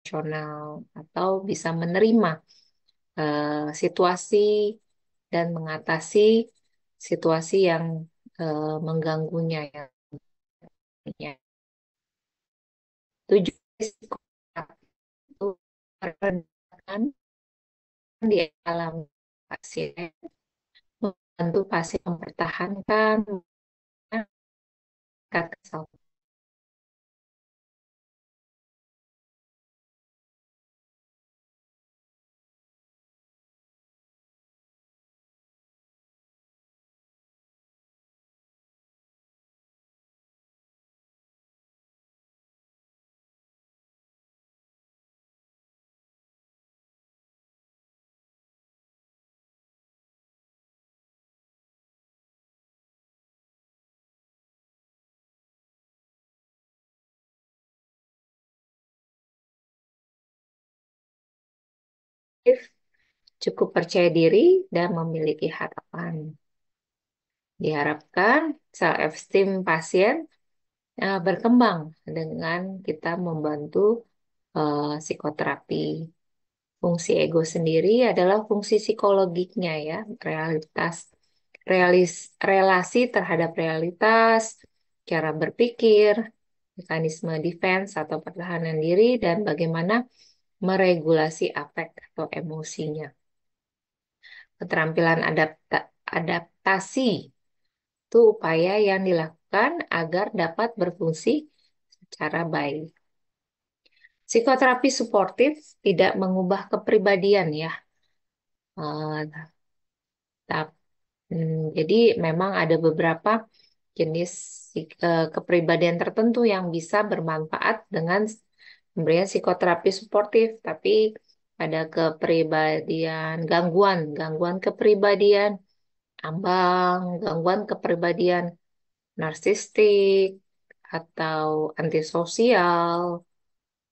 emosional atau bisa menerima situasi dan mengatasi situasi yang mengganggunya ya. Tujuan psikoterapi itu meredakan di alam pasien, membantu pasien mempertahankan tingkat kesal. Cukup percaya diri dan memiliki harapan. Diharapkan self-esteem pasien berkembang dengan kita membantu psikoterapi. Fungsi ego sendiri adalah fungsi psikologiknya ya, realitas, relasi terhadap realitas, cara berpikir, mekanisme defense atau pertahanan diri, dan bagaimana meregulasi afek atau emosinya. Keterampilan adaptasi itu upaya yang dilakukan agar dapat berfungsi secara baik. Psikoterapi suportif tidak mengubah kepribadian ya. Eh, jadi memang ada beberapa jenis kepribadian tertentu yang bisa bermanfaat dengan pemberian psikoterapi suportif, tapi pada kepribadian gangguan kepribadian ambang, gangguan kepribadian narsistik atau antisosial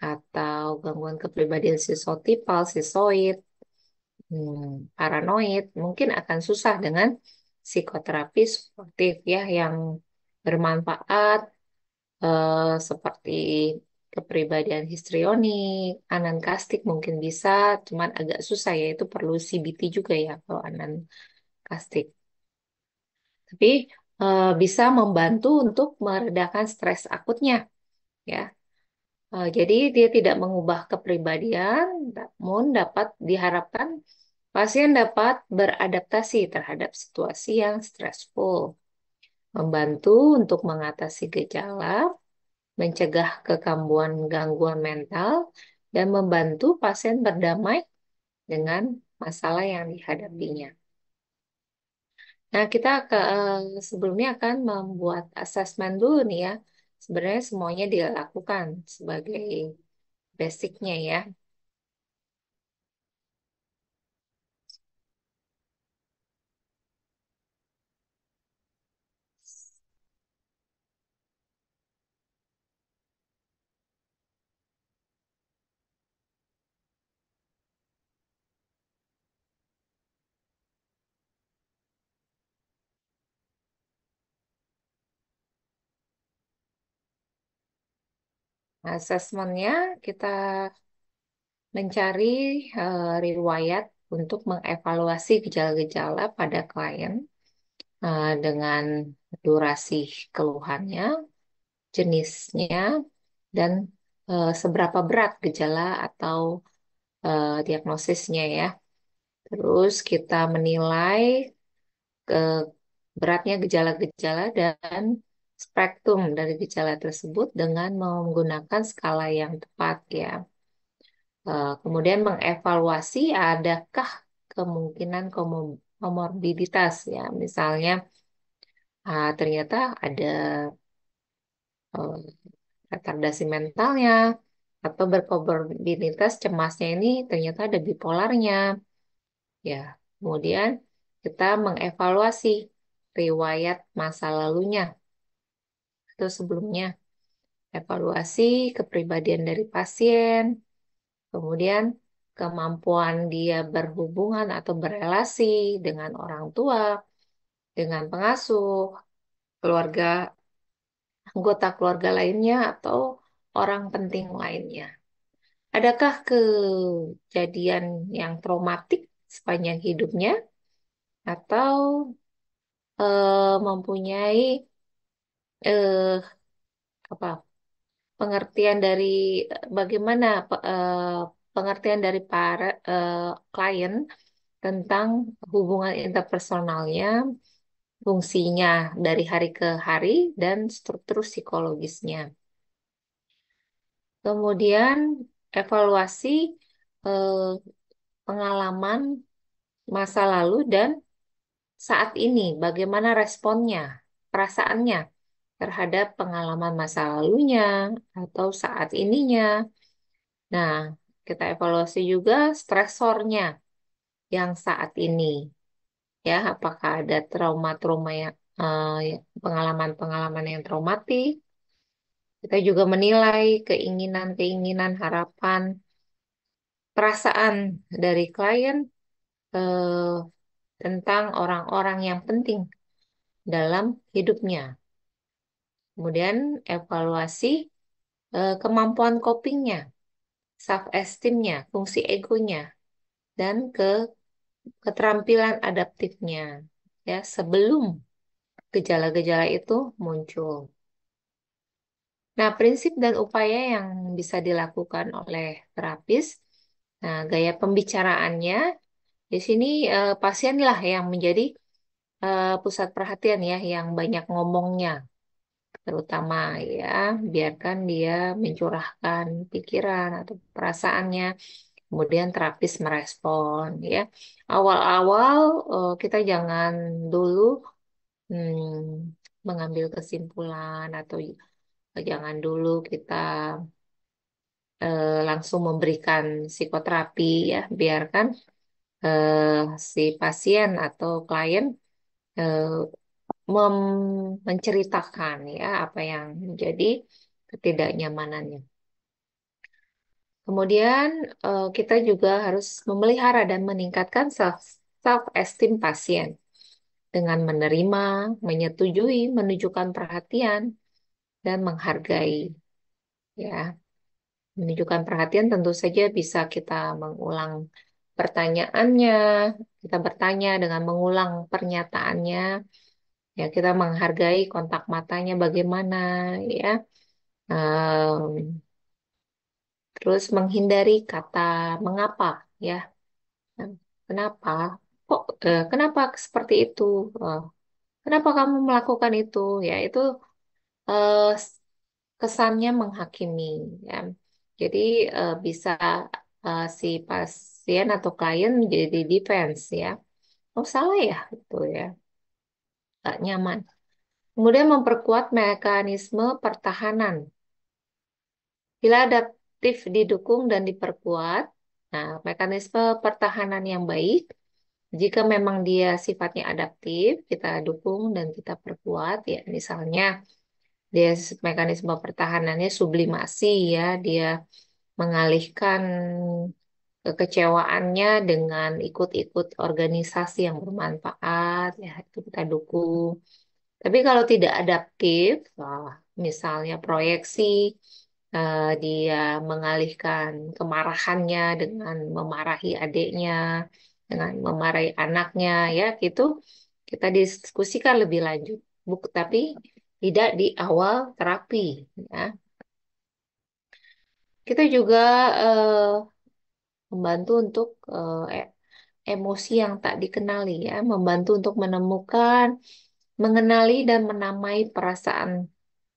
atau gangguan kepribadian sisotipal, sisoid, paranoid, mungkin akan susah dengan psikoterapi suportif ya yang bermanfaat seperti kepribadian histrionik, anankastik mungkin bisa, cuman agak susah ya itu perlu CBT juga ya kalau anankastik. Tapi bisa membantu untuk meredakan stres akutnya ya. Jadi dia tidak mengubah kepribadian, namun dapat diharapkan pasien dapat beradaptasi terhadap situasi yang stressful, membantu untuk mengatasi gejala, mencegah kekambuhan gangguan mental, dan membantu pasien berdamai dengan masalah yang dihadapinya. Nah, kita sebelumnya akan membuat asesmen dulu nih ya. Sebenarnya semuanya dilakukan sebagai basicnya ya. Asesmennya kita mencari riwayat untuk mengevaluasi gejala-gejala pada klien dengan durasi keluhannya, jenisnya, dan seberapa berat gejala atau diagnosisnya ya. Terus kita menilai ke beratnya gejala-gejala dan spektrum dari gejala tersebut dengan menggunakan skala yang tepat ya. Kemudian mengevaluasi adakah kemungkinan komorbiditas ya. Misalnya ternyata ada eh, retardasi mentalnya atau berkomorbiditas cemasnya ini ternyata ada bipolarnya ya. Kemudian kita mengevaluasi riwayat masa lalunya atau sebelumnya, evaluasi kepribadian dari pasien, kemudian kemampuan dia berhubungan atau berelasi dengan orang tua, dengan pengasuh, keluarga, anggota keluarga lainnya, atau orang penting lainnya. Adakah kejadian yang traumatik sepanjang hidupnya atau mempunyai eh, apa pengertian dari bagaimana pengertian dari para klien tentang hubungan interpersonalnya, fungsinya dari hari ke hari, dan struktur psikologisnya. Kemudian evaluasi eh, pengalaman masa lalu dan saat ini, bagaimana responnya, perasaannya terhadap pengalaman masa lalunya atau saat ininya. Nah, kita evaluasi juga stresornya yang saat ini, ya, apakah ada trauma-trauma yang pengalaman-pengalaman yang traumatik. Kita juga menilai keinginan-keinginan, harapan, perasaan dari klien eh, tentang orang-orang yang penting dalam hidupnya. Kemudian evaluasi kemampuan copingnya, self-esteemnya, fungsi egonya, dan keterampilan adaptifnya. Ya, sebelum gejala-gejala itu muncul. Nah, prinsip dan upaya yang bisa dilakukan oleh terapis. Nah, gaya pembicaraannya di sini pasienlah yang menjadi pusat perhatian ya, yang banyak ngomongnya, terutama ya, biarkan dia mencurahkan pikiran atau perasaannya, kemudian terapis merespon ya. Awal-awal kita jangan dulu mengambil kesimpulan atau jangan dulu kita langsung memberikan psikoterapi ya, biarkan eh, si pasien atau klien eh, menceritakan ya apa yang menjadi ketidaknyamanannya. Kemudian kita juga harus memelihara dan meningkatkan self esteem pasien dengan menerima, menyetujui, menunjukkan perhatian dan menghargai ya. Menunjukkan perhatian tentu saja bisa kita mengulang pertanyaannya, kita bertanya dengan mengulang pernyataannya, ya kita menghargai kontak matanya bagaimana, ya. Em, Terus menghindari kata mengapa, ya. Kenapa? Kenapa seperti itu? Eh, Kenapa kamu melakukan itu? Ya, itu eh, s- kesannya menghakimi, ya. Jadi bisa si pasien atau klien menjadi defense, ya. Oh, salah ya, itu ya. Gak nyaman. Kemudian memperkuat mekanisme pertahanan. Bila adaptif didukung dan diperkuat, nah, mekanisme pertahanan yang baik, jika memang dia sifatnya adaptif, kita dukung dan kita perkuat, ya. Misalnya, dia mekanisme pertahanannya sublimasi, ya. Dia mengalihkan kekecewaannya dengan ikut-ikut organisasi yang bermanfaat, ya. Itu kita dukung. Tapi kalau tidak adaptif, misalnya proyeksi, dia mengalihkan kemarahannya dengan memarahi adiknya, dengan memarahi anaknya, ya gitu. Kita diskusikan lebih lanjut, tapi tidak di awal terapi, ya. Kita juga membantu untuk emosi yang tak dikenali, ya, membantu untuk menemukan, mengenali dan menamai perasaan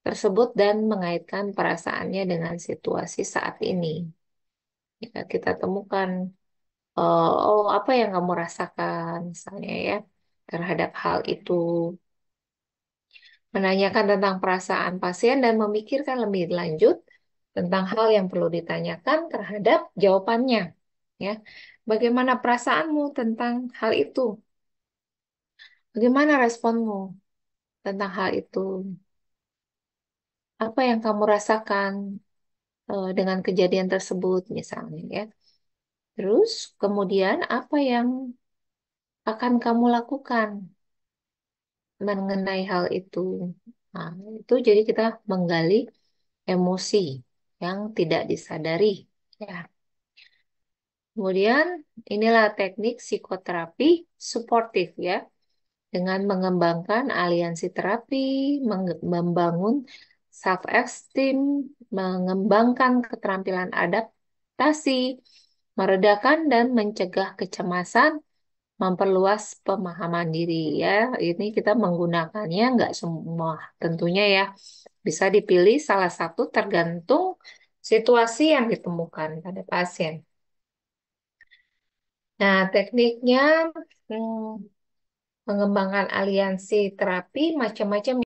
tersebut dan mengaitkan perasaannya dengan situasi saat ini. Jika kita temukan, oh apa yang kamu rasakan, misalnya ya, terhadap hal itu, menanyakan tentang perasaan pasien dan memikirkan lebih lanjut tentang hal yang perlu ditanyakan terhadap jawabannya. Ya, bagaimana perasaanmu tentang hal itu? Bagaimana responmu tentang hal itu? Apa yang kamu rasakan dengan kejadian tersebut, misalnya ya? Terus kemudian apa yang akan kamu lakukan mengenai hal itu? Nah, itu jadi kita menggali emosi yang tidak disadari. Ya. Kemudian inilah teknik psikoterapi suportif ya. Dengan mengembangkan aliansi terapi, membangun self-esteem, mengembangkan keterampilan adaptasi, meredakan dan mencegah kecemasan, memperluas pemahaman diri ya. Ini kita menggunakannya nggak semua tentunya ya. Bisa dipilih salah satu tergantung situasi yang ditemukan pada pasien. Nah, tekniknya hmm, mengembangkan aliansi terapi macam-macam